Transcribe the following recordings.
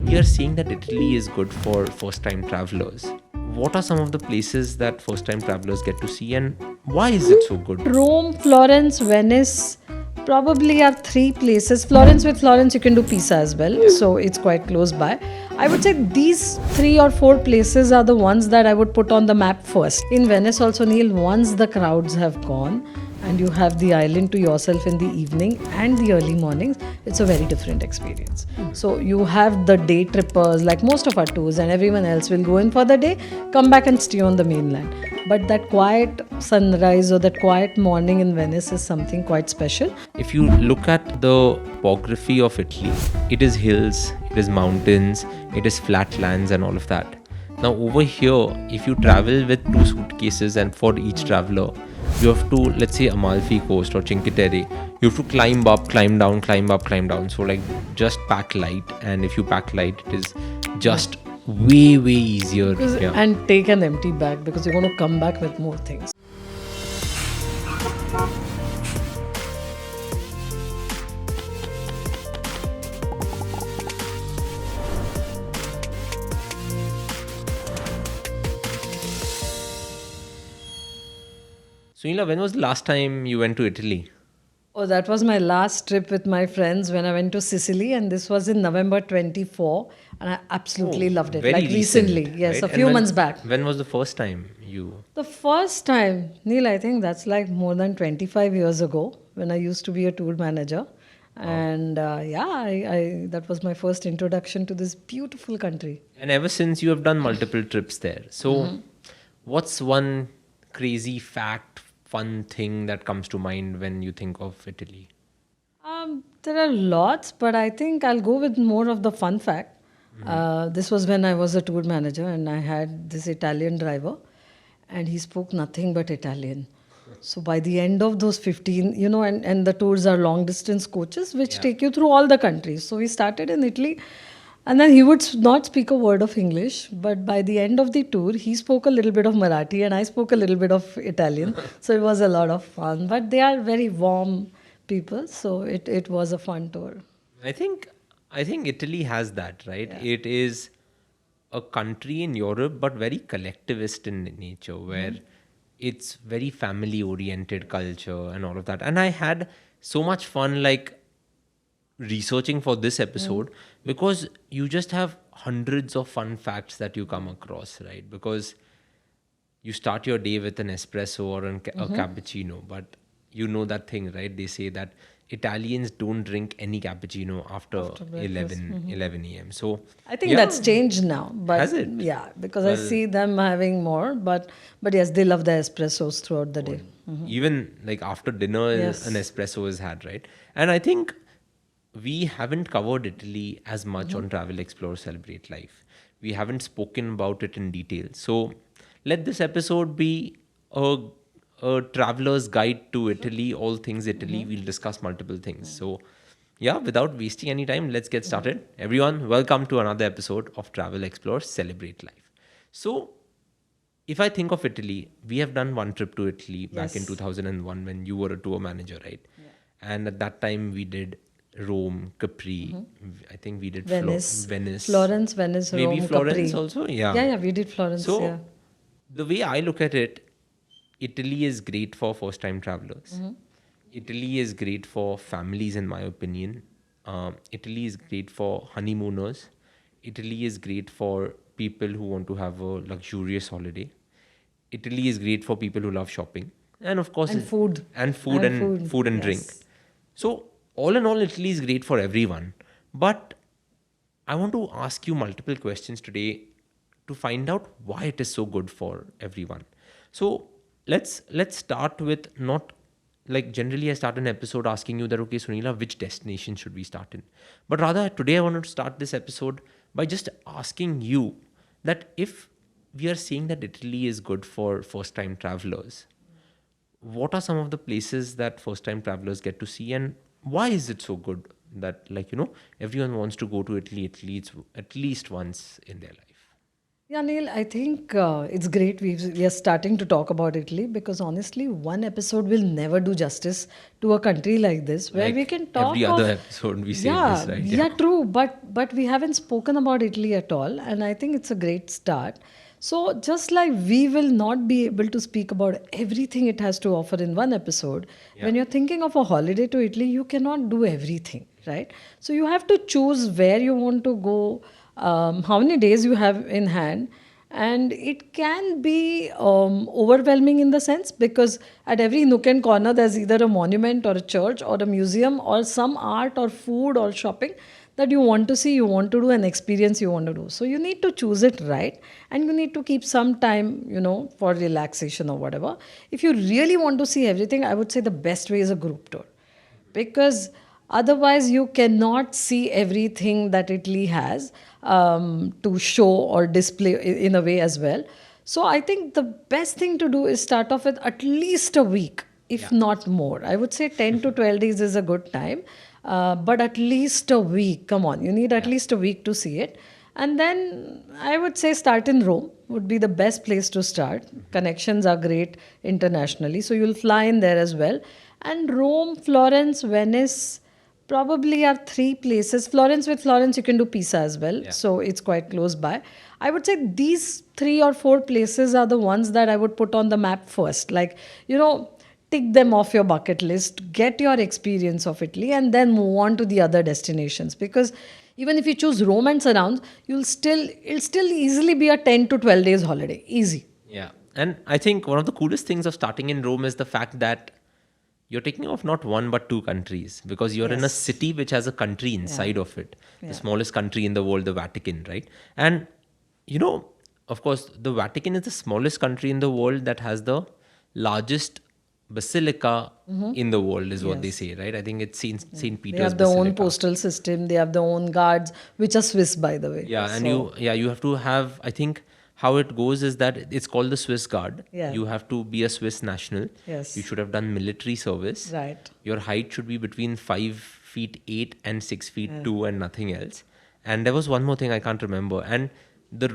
We are saying that Italy is good for first time travelers. What are some of the places that first time travelers get to see, and why is it so good? Rome, Florence, Venice probably are three places. Florence, with Florence, you can do Pisa as well, so it's quite close by. I would say these 3 or 4 places are the ones that I would put on the map first. In Venice, also, Neil, once the crowds have gone and you have the island to yourself in the evening and the early mornings, it's a very different experience. So you have the day trippers, like most of our tours, and everyone else will go in for the day, come back and stay on the mainland. But that quiet sunrise or that quiet morning in Venice is something quite special. If you look at the topography of Italy, it is hills, it is mountains, it is flatlands, and all of that. Now, over here, if you travel with 2 suitcases, and for each traveler, you have to, let's say, Amalfi Coast or Cinque Terre, you have to climb up, climb down, climb up, climb down. So, like, just pack light, and if you pack light, it is just way easier. Yeah. And take an empty bag because you're going to come back with more things. Sunila, when was the last time you went to Italy? Oh, that was my last trip with my friends when I went to Sicily, and this was in November 24, and I absolutely loved it. Very Like recently, recent, yes, right? a few months back. When was the first time you? The first time, Neil, I think that's like more than 25 years ago when I used to be a tour manager. And that was my first introduction to this beautiful country. And ever since you have done multiple trips there. So, what's one crazy fact, fun thing that comes to mind when you think of Italy? There are lots, but I think I'll go with more of the fun fact. This was when I was a tour manager and I had this Italian driver, and he spoke nothing but Italian. So by the end of those 15, and the tours are long distance coaches which Yeah. take you through all the countries. So we started in Italy, and then he would not speak a word of English, but by the end of the tour, he spoke a little bit of Marathi and I spoke a little bit of Italian. So it was a lot of fun. But they are very warm people, so it was a fun tour. I think Italy has that, right? Yeah. It is a country in Europe, but very collectivist in nature, where it's very family oriented culture and all of that. And I had so much fun, like, researching for this episode, because you just have hundreds of fun facts that you come across, right? Because you start your day with an espresso or a cappuccino, but you know that thing, right? They say that Italians don't drink any cappuccino after, breakfast. 11 a.m. So I think yeah, that's changed now, but Has it? yeah, because I see them having more. But yes, they love the espressos throughout the day. even like after dinner, Yes. an espresso is had, right? And I think we haven't covered Italy as much on Travel, Explore, Celebrate Life. We haven't spoken about it in detail. So let this episode be a traveler's guide to Italy, all things Italy. We'll discuss multiple things. So, yeah, without wasting any time, let's get started. Everyone, welcome to another episode of Travel, Explore, Celebrate Life. So, if I think of Italy, we have done one trip to Italy back in Yes. 2001 when you were a tour manager, right? And at that time, we did Rome, Capri. I think we did Venice, Venice, Florence, Venice, maybe Rome, Florence Capri. also. Yeah. Yeah, we did Florence. So, Yeah. the way I look at it, Italy is great for first time travelers. Italy is great for families, in my opinion. Italy is great for honeymooners. Italy is great for people who want to have a luxurious holiday. Italy is great for people who love shopping. And of course, And food. and food and food and drink. Yes. So, all in all, Italy is great for everyone. But I want to ask you multiple questions today to find out why it is so good for everyone. So let's start with, not like generally I start an episode asking you that, okay, Sunila, which destination should we start in? But rather today I want to start this episode by just asking you that if we are saying that Italy is good for first time travelers, what are some of the places that first time travelers get to see, and why is it so good that, like, everyone wants to go to Italy at least once in their life? Yeah, Neil, I think it's great we are starting to talk about Italy because honestly, one episode will never do justice to a country like this where we Like can every talk other of, episode, we say yeah, this, right? Yeah. yeah, true, but we haven't spoken about Italy at all, and I think it's a great start. So just like we will not be able to speak about everything it has to offer in one episode, Yeah. when you're thinking of a holiday to Italy, you cannot do everything, right? So you have to choose where you want to go, how many days you have in hand, and it can be overwhelming in the sense because at every nook and corner there's either a monument or a church or a museum or some art or food or shopping that you want to see, you want to do, an experience you want to do. So you need to choose it right, and you need to keep some time, for relaxation or whatever. If you really want to see everything, I would say the best way is a group tour, because otherwise you cannot see everything that Italy has to show or display in a way as well. So I think the best thing to do is start off with at least a week, if Yeah. not more. I would say 10 to 12 days is a good time, but at least a week. Come on, you need at Yeah. least a week to see it. And then I would say start in Rome would be the best place to start. Connections are great internationally, so you'll fly in there as well. And Rome, Florence, Venice probably are three places. Florence, with Florence, you can do Pisa as well, Yeah. so it's quite close by. I would say these three or four places are the ones that I would put on the map first. Like, tick them off your bucket list, get your experience of Italy, and then move on to the other destinations. Because even if you choose Rome and surrounds, it'll still easily be a 10 to 12 days holiday. Easy. Yeah. And I think one of the coolest things of starting in Rome is the fact that you're taking off not one but two countries, because you're in a Yes. city which has a country inside of it, Yeah. the smallest country in the world, the Vatican, right? And you know, of course, the Vatican is the smallest country in the world that has the largest basilica in the world, is what they Yes. say, right? I think it's Saint They Peter's have their own Basilica. postal system. They have their own guards, which are Swiss, by the way. Yeah, and So, you have to have, I think how it goes is that it's called the Swiss Guard. Yeah. You have to be a Swiss national. Yes. You should have done military service. Right. Your height should be between 5 feet 8 and 6 feet 2 and nothing else. And there was one more thing I can't remember. And the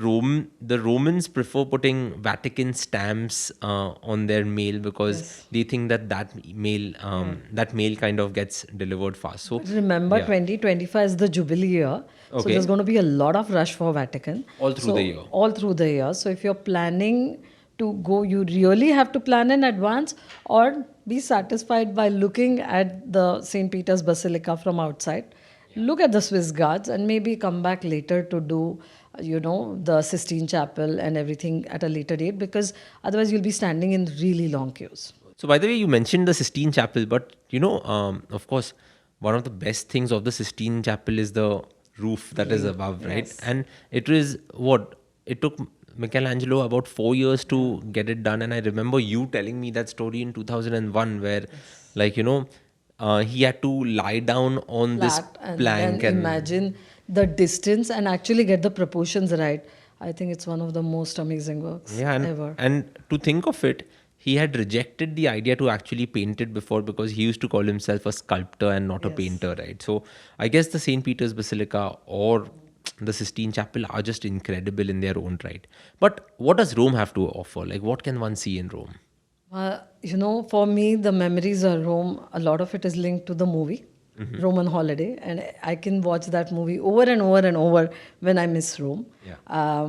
Romans prefer putting Vatican stamps on their mail because they think that mail kind of gets delivered fast. So remember, yeah. 2025 is the Jubilee year. So Okay. there's going to be a lot of rush for Vatican. All through So, the year. All through the year. So if you're planning to go, you really have to plan in advance or be satisfied by looking at the St. Peter's Basilica from outside. Look at the Swiss Guards and maybe come back later to do, the Sistine Chapel and everything at a later date, because otherwise you'll be standing in really long queues. So, by the way, you mentioned the Sistine Chapel, but of course, one of the best things of the Sistine Chapel is the roof that is above, right? Yes. And it is what it took Michelangelo about 4 years to get it done. And I remember you telling me that story in 2001, where, he had to lie down on this Flat and plank then and imagine the distance and actually get the proportions right. I think it's one of the most amazing works yeah, ever. and to think of it, he had rejected the idea to actually paint it before because he used to call himself a sculptor and not a Yes. painter, right? So I guess the St. Peter's Basilica or the Sistine Chapel are just incredible in their own right. But what does Rome have to offer? Like, what can one see in Rome? For me, the memories of Rome, a lot of it is linked to the movie, Roman Holiday. And I can watch that movie over and over and over when I miss Rome. Yeah.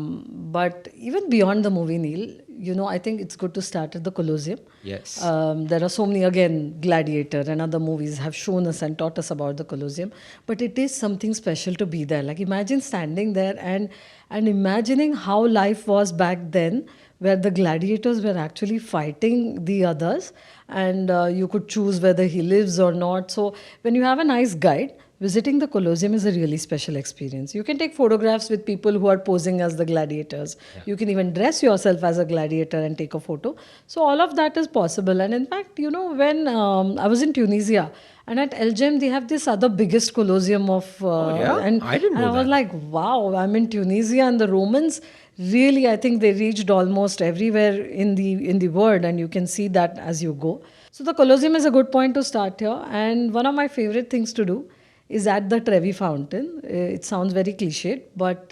But even beyond the movie, Neil, I think it's good to start at the Colosseum. Yes. There are so many, again, Gladiator and other movies have shown us and taught us about the Colosseum. But it is something special to be there. Like, imagine standing there and imagining how life was back then, where the gladiators were actually fighting the others, and you could choose whether he lives or not. So when you have a nice guide, visiting the Colosseum is a really special experience. You can take photographs with people who are posing as the gladiators. You can even dress yourself as a gladiator and take a photo. So all of that is possible. And in fact, when I was in Tunisia, and at El Jem, they have this other biggest Colosseum of... yeah? and, I didn't and know I was that. like, wow, I'm in Tunisia, and the Romans really, I think they reached almost everywhere in the world, and you can see that as you go. So the Colosseum is a good point to start here. And one of my favorite things to do is at the Trevi Fountain. It sounds very cliched, but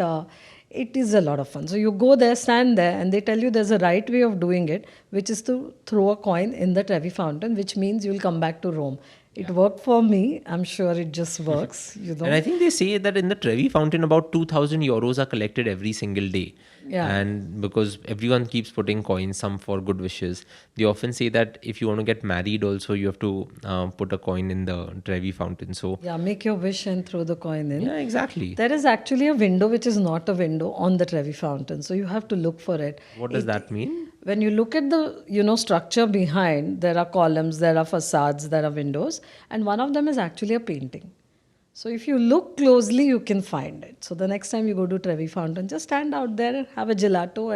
It is a lot of fun. So you go there, stand there, and they tell you there's a right way of doing it, which is to throw a coin in the Trevi fountain, which means you'll come back to Rome. It worked for me. I'm sure it just works, And I think they say that in the Trevi fountain, about 2,000 euros are collected every single day. Yeah. And because everyone keeps putting coins, some for good wishes, they often say that if you want to get married, also you have to put a coin in the Trevi fountain. So, Yeah, make your wish and throw the coin in. yeah, exactly. There is actually a window which is not a window on the Trevi fountain, so you have to look for it. What does that mean? When you look at the structure behind, there are columns, there are facades, there are windows, and one of them is actually a painting. So if you look closely, you can find it. So the next time you go to Trevi Fountain, just stand out there, have a gelato,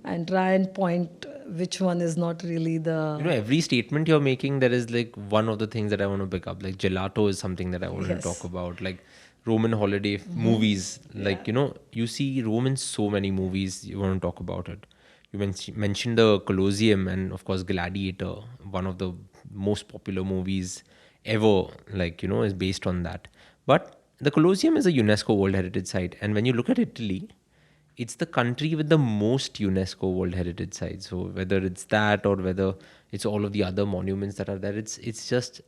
and try and point which one is not really the. Every statement you're making, there is like one of the things that I want to pick up. Like gelato is something that I want to Yes. talk about. Like Roman holiday movies. Like, you see Rome in so many movies. You want to talk about it. You mentioned the Colosseum and, of course, Gladiator, one of the most popular movies ever, like, is based on that. But the Colosseum is a UNESCO World Heritage Site. And when you look at Italy, it's the country with the most UNESCO World Heritage Sites. So whether it's that or whether it's all of the other monuments that are there, it's just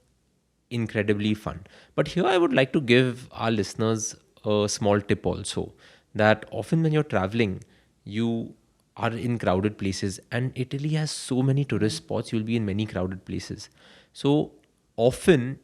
incredibly fun. But here I would like to give our listeners a small tip also, that often when you're traveling, you are in crowded places, and Italy has so many tourist spots, you'll be in many crowded places. So often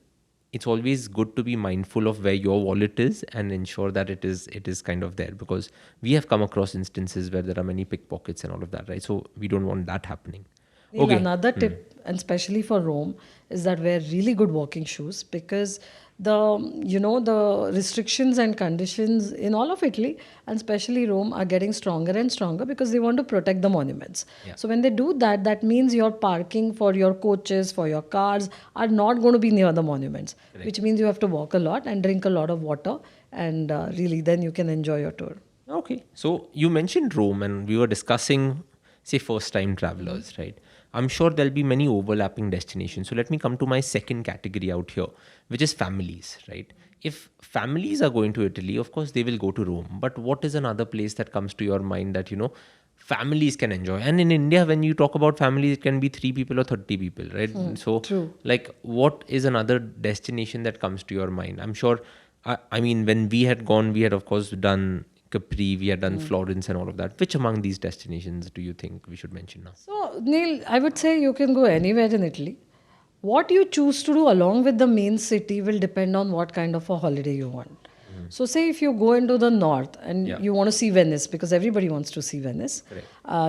it's always good to be mindful of where your wallet is and ensure that it is kind of there, because we have come across instances where there are many pickpockets and all of that, right? So we don't want that happening. Neil, another tip, and especially for Rome, is that wear really good walking shoes, because the restrictions and conditions in all of Italy, and especially Rome, are getting stronger and stronger because they want to protect the monuments. Yeah. So when they do that, that means your parking for your coaches, for your cars, are not going to be near the monuments, which means you have to walk a lot and drink a lot of water, and really then you can enjoy your tour. Okay. So you mentioned Rome, and we were discussing, say, first time travelers, right? I'm sure there'll be many overlapping destinations. So let me come to my second category out here, which is families, right? If families are going to Italy, of course, they will go to Rome. But what is another place that comes to your mind that, families can enjoy? And in India, when you talk about families, it can be 3 people or 30 people, right? So, true. like, what is another destination that comes to your mind? I'm sure, I mean, when we had gone, we had, of course, done Capri, we had done Florence and all of that. Which among these destinations do you think we should mention now? So, Neil, I would say you can go anywhere in Italy. What you choose to do along with the main city will depend on what kind of a holiday you want. So, say if you go into the north and you want to see Venice, because everybody wants to see Venice,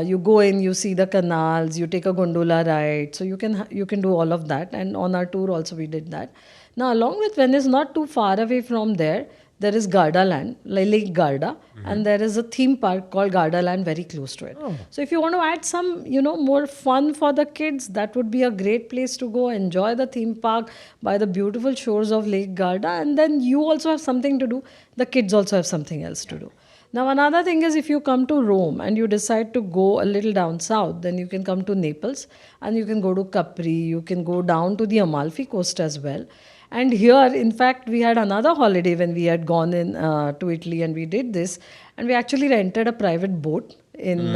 you go in, you see the canals, you take a gondola ride. So you can do all of that. And on our tour also we did that. Now, along with Venice, not too far away from there is Garda Land, Lake Garda, and there is a theme park called Garda Land very close to it. So if you want to add some, more fun for the kids, that would be a great place to go. Enjoy the theme park by the beautiful shores of Lake Garda, and then you also have something to do. The kids also have something else to do. Now, another thing is, if you come to Rome and you decide to go a little down south, then you can come to Naples and you can go to Capri, you can go down to the Amalfi Coast as well. And here, in fact, we had another holiday when we had gone in to Italy, and we did this. And we actually rented a private boat in,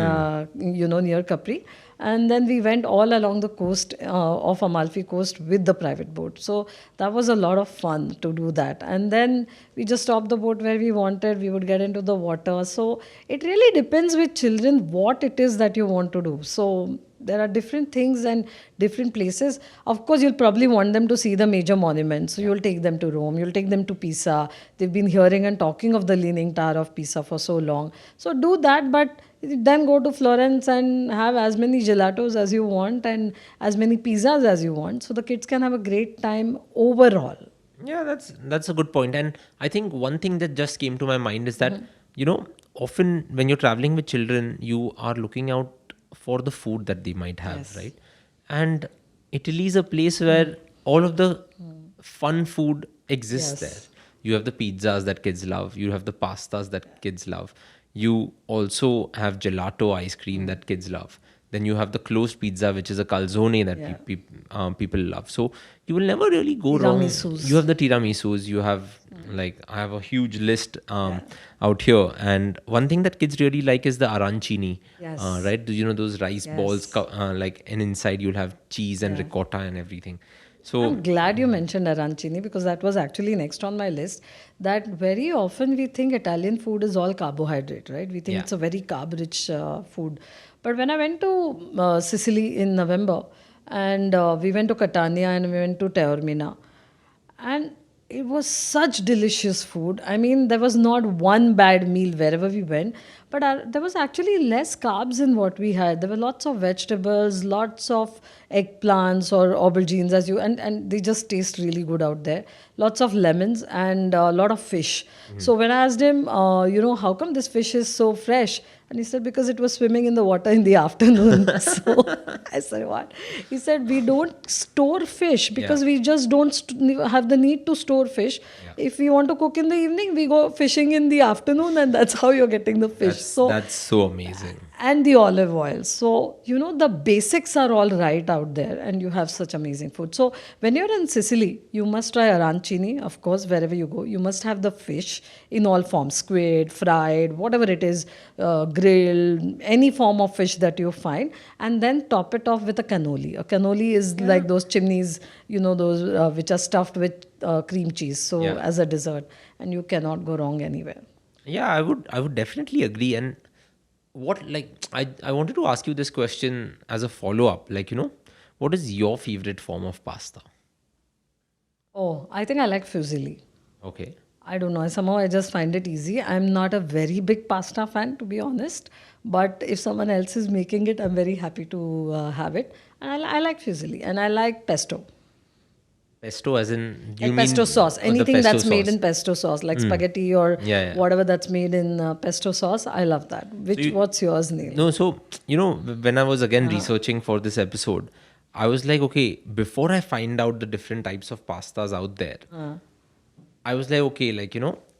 near Capri. And then we went all along the coast of Amalfi Coast with the private boat. So that was a lot of fun to do that. And then we just stopped the boat where we wanted. We would get into the water. So it really depends with children what it is that you want to do. So there are different things and different places. Of course, you'll probably want them to see the major monuments. So you'll take them to Rome, you'll take them to Pisa. They've been hearing and talking of the Leaning Tower of Pisa for so long. So do that, but then go to Florence and have as many gelatos as you want and as many pizzas as you want. So the kids can have a great time overall. Yeah, that's a good point. And I think one thing that just came to my mind is that, often when you're traveling with children, you are looking out for the food that they might have, right? And Italy is a place where all of the fun food exists there. You have the pizzas that kids love. You have the pastas that kids love. You also have gelato ice cream that kids love. Then you have the closed pizza, which is a calzone that people love. So you will never really go wrong. Tiramisus. You have the tiramisus. You have Like I have a huge list out here, and one thing that kids really like is the arancini. Yes. Right? You know those rice balls, Yes. like, and inside you'll have cheese and Yeah. ricotta and everything. So I'm glad you mentioned arancini because that was actually next on my list. That very often we think Italian food is all carbohydrate, right? We think Yeah. it's a very carb-rich food. But when I went to Sicily in November and we went to Catania and we went to Taormina, and it was such delicious food. I mean, there was not one bad meal wherever we went, but there was actually less carbs in what we had. There were lots of vegetables, lots of eggplants or aubergines, and they just taste really good out there. Lots of lemons and a lot of fish. So when I asked him, how come this fish is so fresh? And he said, because it was swimming in the water in the afternoon. So I said, what? He said, we don't store fish because Yeah. we just don't have the need to store fish. Yeah. If we want to cook in the evening, we go fishing in the afternoon, and that's how you're getting the fish. that's so amazing. And the olive oil. So, the basics are all right out there, and you have such amazing food. So, when you're in Sicily, you must try arancini, of course, wherever you go. You must have the fish in all forms, squid, fried, whatever it is, grilled, any form of fish that you find, and then top it off with a cannoli. A cannoli is like those chimneys, those which are stuffed with cream cheese. So, Yeah. as a dessert, and you cannot go wrong anywhere. Yeah, I would definitely agree. And I wanted to ask you this question as a follow up. What is your favorite form of pasta? Oh, I think I like fusilli. Okay. I don't know. Somehow I just find it easy. I'm not a very big pasta fan, to be honest. But if someone else is making it, I'm very happy to have it. And I like fusilli and I like pesto. Pesto, as in you Like mean pesto sauce. the Anything pesto that's made sauce? in pesto sauce, like spaghetti or Yeah, yeah. whatever that's made in pesto sauce, I love that. What's yours, Neil? No, so when I was again researching for this episode, I was like, okay, before I find out the different types of pastas out there, I was like, okay,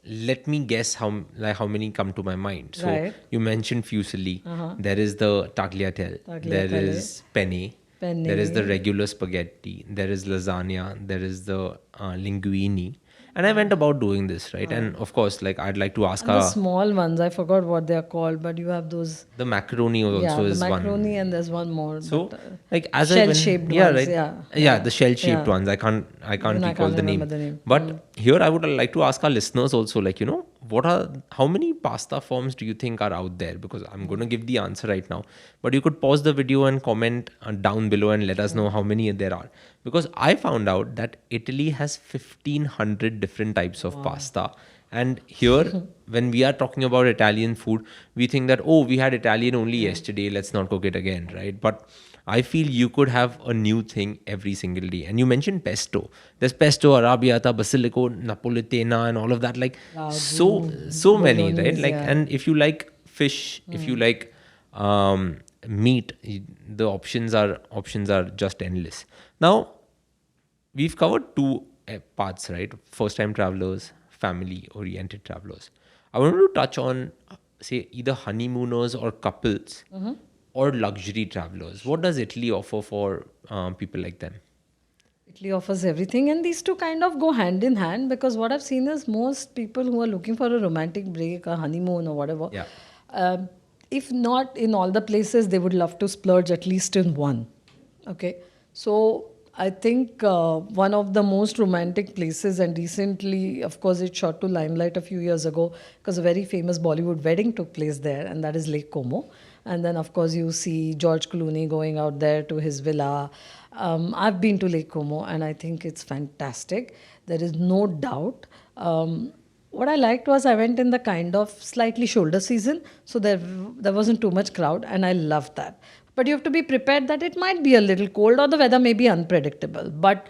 let me guess how many come to my mind. So Right. you mentioned fusilli. There is the tagliatelle. There Tagliatelle. is penne. Penne. There is the regular spaghetti. There is lasagna. There is the linguine. And I went about doing this, right? And of course, I'd like to ask And the small ones, I forgot what they're called, but you have those. the macaroni also Yeah, the is macaroni one. and there's one more. So, but, as shell-shaped yeah, ones, right, yeah. the shell-shaped Yeah. ones. I can't Even I recall can't the name. remember the name. But here, I would like to ask our listeners also, how many pasta forms do you think are out there? Because I'm going to give the answer right now, but you could pause the video and comment down below and let us know how many there are. Because I found out that Italy has 1,500 different types of pasta. And here, when we are talking about Italian food, we think that, oh, we had Italian only yesterday, let's not cook it again, right? But I feel you could have a new thing every single day. And you mentioned pesto. There's pesto, arrabbiata, basilico, napolitana, and all of that. So many, right? Bolognese, yeah. And if you like fish, if you like meat, the options are just endless. Now, we've covered two parts, right? First time travelers, family oriented travelers. I wanted to touch on, say, either honeymooners or couples or luxury travelers. What does Italy offer for people like them? Italy offers everything, and these two kind of go hand in hand because what I've seen is most people who are looking for a romantic break, a honeymoon, or whatever, Yeah. if not in all the places, they would love to splurge at least in one. Okay, so I think one of the most romantic places, and recently, of course, it shot to limelight a few years ago because a very famous Bollywood wedding took place there, and that is Lake Como. And then, of course, you see George Clooney going out there to his villa. I've been to Lake Como, and I think it's fantastic. There is no doubt. What I liked was I went in the kind of slightly shoulder season, so there wasn't too much crowd, and I loved that. But you have to be prepared that it might be a little cold or the weather may be unpredictable. But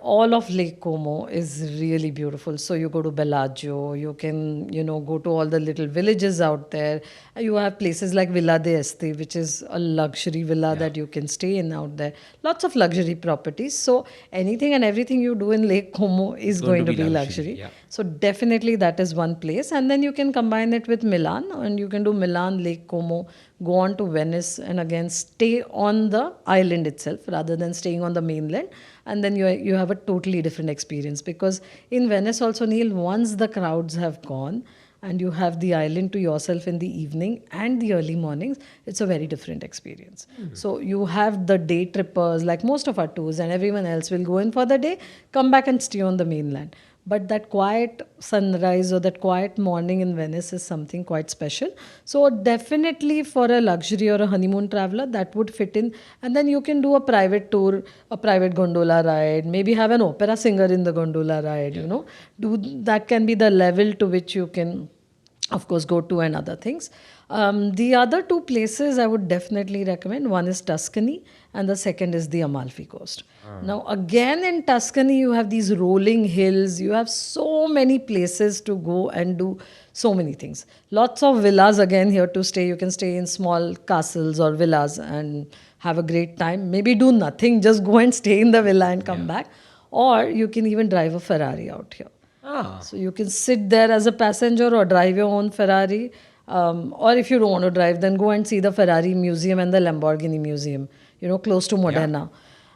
all of Lake Como is really beautiful. So you go to Bellagio, you can, go to all the little villages out there. You have places like Villa de Este, which is a luxury villa that you can stay in out there. Lots of luxury properties. So anything and everything you do in Lake Como is going to be luxury. Yeah. So definitely that is one place. And then you can combine it with Milan, and you can do Milan, Lake Como, go on to Venice, and again stay on the island itself rather than staying on the mainland. And then you have a totally different experience, because in Venice also, Neil, once the crowds have gone and you have the island to yourself in the evening and the early mornings, it's a very different experience. So you have the day trippers, like most of our tours, and everyone else will go in for the day, come back and stay on the mainland. But that quiet sunrise or that quiet morning in Venice is something quite special. So definitely for a luxury or a honeymoon traveler, that would fit in. And then you can do a private tour, a private gondola ride, maybe have an opera singer in the gondola ride, do that can be the level to which you can, of course, go to, and other things. The other two places I would definitely recommend, one is Tuscany and the second is the Amalfi Coast. Now, again, in Tuscany, you have these rolling hills, you have so many places to go and do so many things. Lots of villas again here to stay. You can stay in small castles or villas and have a great time. Maybe do nothing, just go and stay in the villa and come back. Or you can even drive a Ferrari out here. Ah, So you can sit there as a passenger or drive your own Ferrari. Or if you don't want to drive, then go and see the Ferrari Museum and the Lamborghini Museum, close to Modena.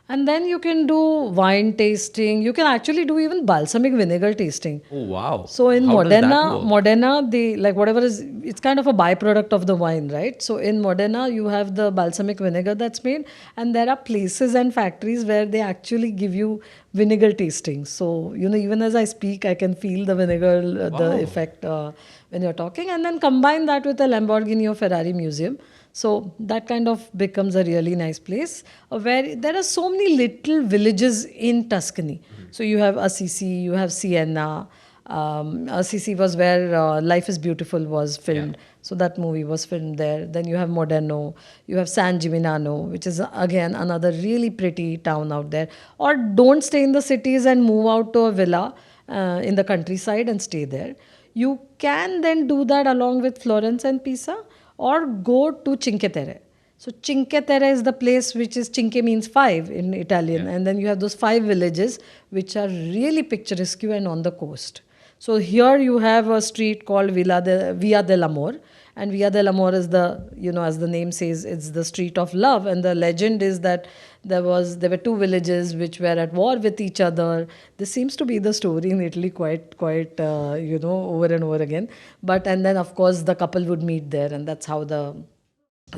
And then you can do wine tasting. You can actually do even balsamic vinegar tasting. oh wow. So in How does that Modena, work? Modena, they like whatever is, it's kind of a byproduct of the wine, right? So in Modena, you have the balsamic vinegar that's made, and there are places and factories where they actually give you vinegar tasting. So even as I speak, I can feel the vinegar, Wow. the effect when you're talking, and then combine that with a Lamborghini or Ferrari museum. So that kind of becomes a really nice place where there are so many little villages in Tuscany. So you have Assisi, you have Siena. Assisi was where Life is Beautiful was filmed. So that movie was filmed there. Then you have Modeno, you have San Gimignano, which is again another really pretty town out there. Or don't stay in the cities and move out to a villa in the countryside and stay there. You can then do that along with Florence and Pisa, or go to Cinque Terre. So Cinque Terre is the place which is, Cinque means five in Italian, and then you have those 5 villages which are really picturesque and on the coast. So here you have a street called Via dell'Amor, and Via dell'Amor is as the name says, it's the street of love. And the legend is that there were 2 villages which were at war with each other. This seems to be the story in Italy quite over and over again. And then of course the couple would meet there, and that's how the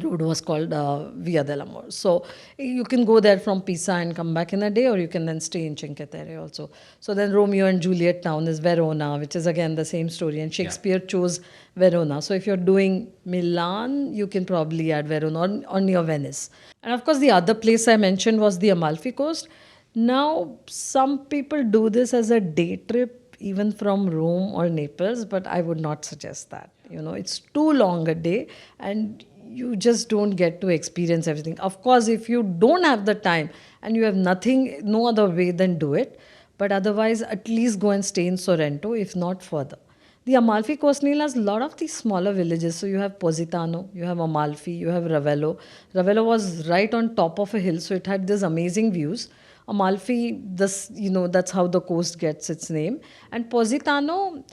road was called Via dell'Amor. So you can go there from Pisa and come back in a day, or you can then stay in Cinque Terre also. So then Romeo and Juliet town is Verona, which is again the same story, and Shakespeare chose Verona. So if you're doing Milan, you can probably add Verona or near Venice. And of course the other place I mentioned was the Amalfi Coast. Now some people do this as a day trip, even from Rome or Naples, but I would not suggest that. It's too long a day, and you just don't get to experience everything. Of course, if you don't have the time and you have no other way, then do it. But otherwise, at least go and stay in Sorrento, if not further. The Amalfi Coast, Neil, has a lot of these smaller villages. So you have Positano, you have Amalfi, you have Ravello. Ravello was right on top of a hill, so it had these amazing views. Amalfi, that's how the coast gets its name. And Positano,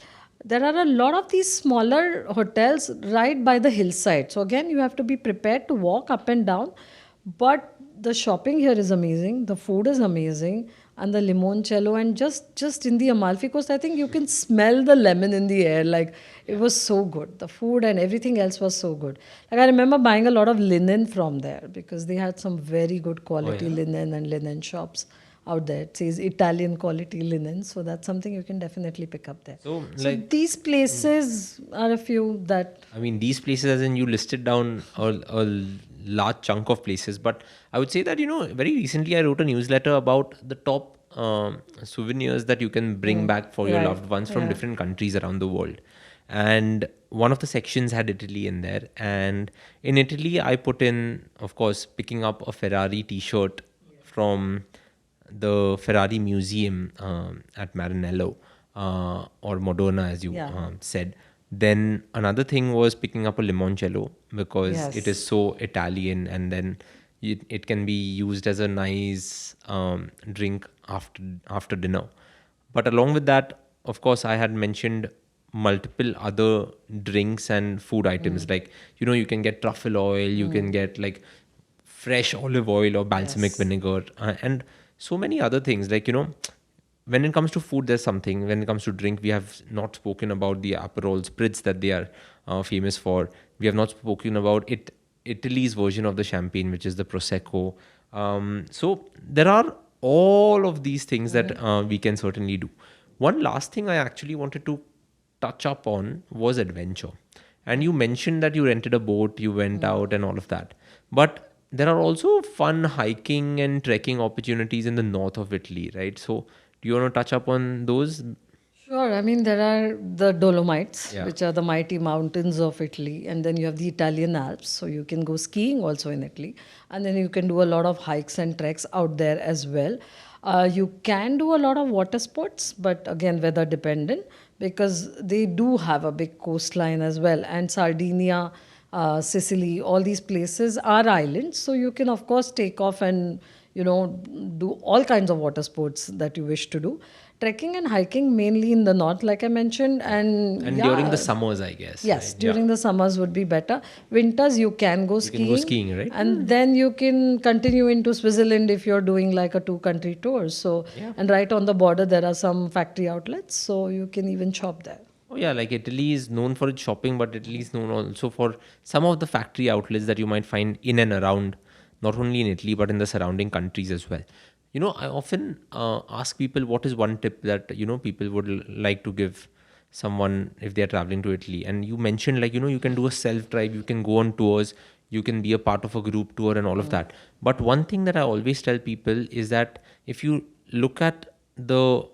there are a lot of these smaller hotels right by the hillside. So again, you have to be prepared to walk up and down. But the shopping here is amazing. The food is amazing. And the limoncello, and just in the Amalfi Coast, I think you can smell the lemon in the air. Like, it was so good. The food and everything else was so good. Like, I remember buying a lot of linen from there because they had some very good quality linen and linen shops out there. It says Italian quality linen. So that's something you can definitely pick up there. So, So these places are a few that... I mean, these places, as in you listed down a large chunk of places, but I would say that, very recently I wrote a newsletter about the top souvenirs that you can bring back for your Right. loved ones from different countries around the world. And one of the sections had Italy in there. And in Italy, I put in, of course, picking up a Ferrari t-shirt from the Ferrari Museum at Maranello or Modena, as you said. Then another thing was picking up a limoncello because Yes. it is so Italian, and then it can be used as a nice drink after dinner. But along with that, of course, I had mentioned multiple other drinks and food items. Like, you can get truffle oil, you can get like fresh olive oil or balsamic Yes. vinegar, and so many other things. Like, when it comes to food, there's something. When it comes to drink, we have not spoken about the Aperol spritz that they are famous for. We have not spoken about Italy's version of the champagne, which is the Prosecco. So there are all of these things that we can certainly do. One last thing I actually wanted to touch up on was adventure. And you mentioned that you rented a boat, you went out, and all of that. But there are also fun hiking and trekking opportunities in the north of Italy, right? So, do you want to touch up on those? Sure. I mean, there are the Dolomites, Yeah. which are the mighty mountains of Italy, and then you have the Italian Alps, so you can go skiing also in Italy, and then you can do a lot of hikes and treks out there as well. You can do a lot of water sports, but again, weather dependent because they do have a big coastline as well, and Sardinia, Sicily, all these places are islands, so you can of course take off and do all kinds of water sports that you wish to do. Trekking and hiking mainly in the north, like I mentioned, and And during the yeah, summers, I guess, yes, right? Yeah. during the summers would be better. Winters you can go You can go skiing, skiing, right? and then you can continue into Switzerland if you're doing like a two-country tour. So, Yeah. and right on the border there are some factory outlets, so you can even shop there. Oh yeah, like Italy is known for its shopping, but Italy is known also for some of the factory outlets that you might find in and around, not only in Italy but in the surrounding countries as well. I often ask people what is one tip that people would like to give someone if they are traveling to Italy. And you mentioned, like, you can do a self drive, you can go on tours, you can be a part of a group tour and all of that. But one thing that I always tell people is that if you look at the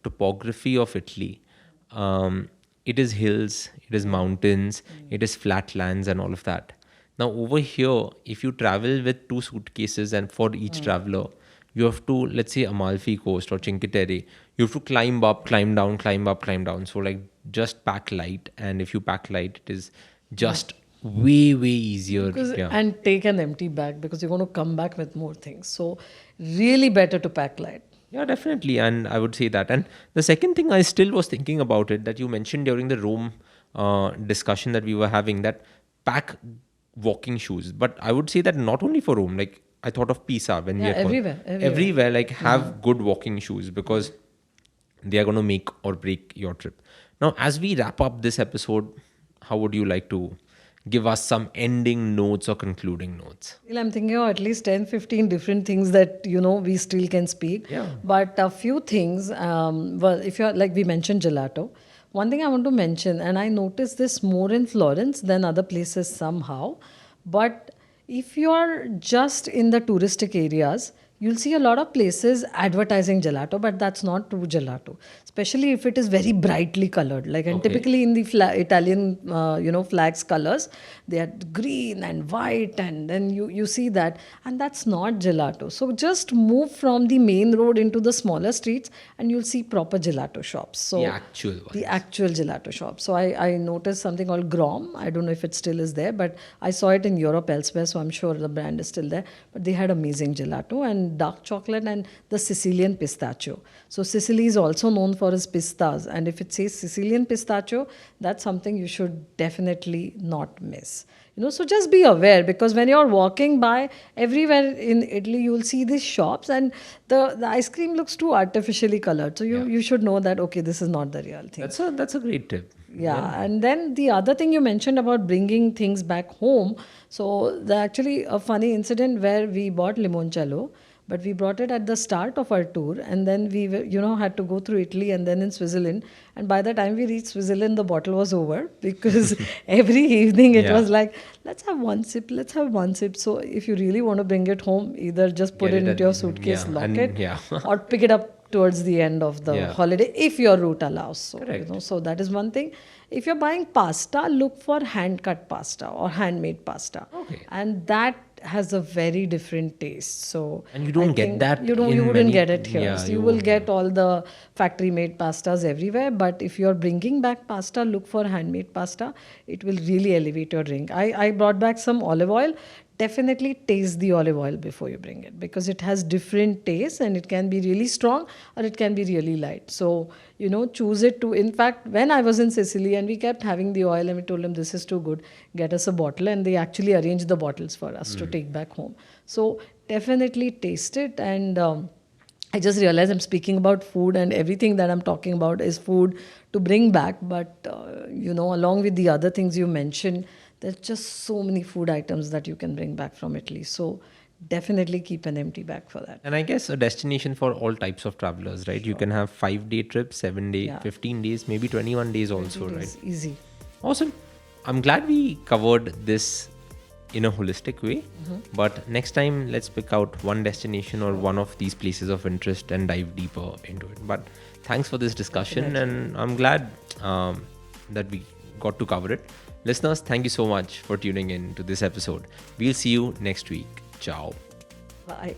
topography of Italy, it is hills, it is mountains, it is flat lands, and all of that. Now, over here, if you travel with two suitcases, and for each traveler, you have to, let's say, Amalfi Coast or Cinque Terre, you have to climb up, climb down, climb up, climb down. So, like, just pack light. And if you pack light, it is just way, way easier. Because, Yeah. and take an empty bag because you're going to come back with more things. So, really better to pack light. Yeah, definitely. And I would say that. And the second thing I still was thinking about it that you mentioned during the Rome discussion that we were having, that pack walking shoes. But I would say that not only for Rome, like I thought of Pisa when we Yeah, are everywhere, like have good walking shoes because they are going to make or break your trip. Now, as we wrap up this episode, how would you like to give us some ending notes or concluding notes? Well, I'm thinking of at least 10, 15 different things that, we still can speak. Yeah. But a few things, well, if you're, like we mentioned gelato, one thing I want to mention, and I noticed this more in Florence than other places somehow, but if you're just in the touristic areas, you'll see a lot of places advertising gelato, but that's not true gelato. Especially if it is very brightly colored. Like, and Okay. typically in the Italian, flags colors, they are green and white, and then you see that, and that's not gelato. So just move from the main road into the smaller streets, and you'll see proper gelato shops. So The actual one. the actual gelato shop. So I noticed something called Grom. I don't know if it still is there, but I saw it in Europe elsewhere, so I'm sure the brand is still there. But they had amazing gelato and dark chocolate and the Sicilian pistachio. So Sicily is also known for its pistas, and if it says Sicilian pistachio, that's something you should definitely not miss. So just be aware, because when you're walking by everywhere in Italy, you'll see these shops, and the ice cream looks too artificially colored. So you should know that, okay, this is not the real thing. That's a great tip. Yeah, and then the other thing you mentioned about bringing things back home. So actually a funny incident where we bought limoncello, but we brought it at the start of our tour, and then we were, had to go through Italy and then in Switzerland. And by the time we reached Switzerland, the bottle was over because every evening it Yeah. was like, let's have one sip, let's have one sip. So if you really want to bring it home, either just put Get it it into your at- suitcase, yeah, lock and- it, yeah. or pick it up towards the end of the Yeah. holiday if your route allows. So, Correct. so that is one thing. If you're buying pasta, look for hand cut pasta or handmade pasta. Okay. And that has a very different taste. So And you don't I get think that You don't. in You wouldn't many- get it here. yeah, So you you will won't. get all the factory made pastas everywhere. But if you're bringing back pasta, look for handmade pasta. It will really elevate your drink. I brought back some olive oil. definitely taste the olive oil before you bring it, because it has different tastes and it can be really strong or it can be really light. So, choose it to. In fact, when I was in Sicily and we kept having the oil and we told them this is too good, get us a bottle, and they actually arranged the bottles for us to take back home. So, definitely taste it. And I just realized I'm speaking about food, and everything that I'm talking about is food to bring back. But, along with the other things you mentioned, there's just so many food items that you can bring back from Italy. So definitely keep an empty bag for that. And I guess a destination for all types of travelers, right? You can have 5-day trips, 7-day, Yeah. 15 days, maybe 21 days also, It right? is easy. Awesome. I'm glad we covered this in a holistic way. But next time, let's pick out one destination or one of these places of interest and dive deeper into it. But thanks for this discussion, and I'm glad that we got to cover it. Listeners, thank you so much for tuning in to this episode. We'll see you next week. Ciao. Bye.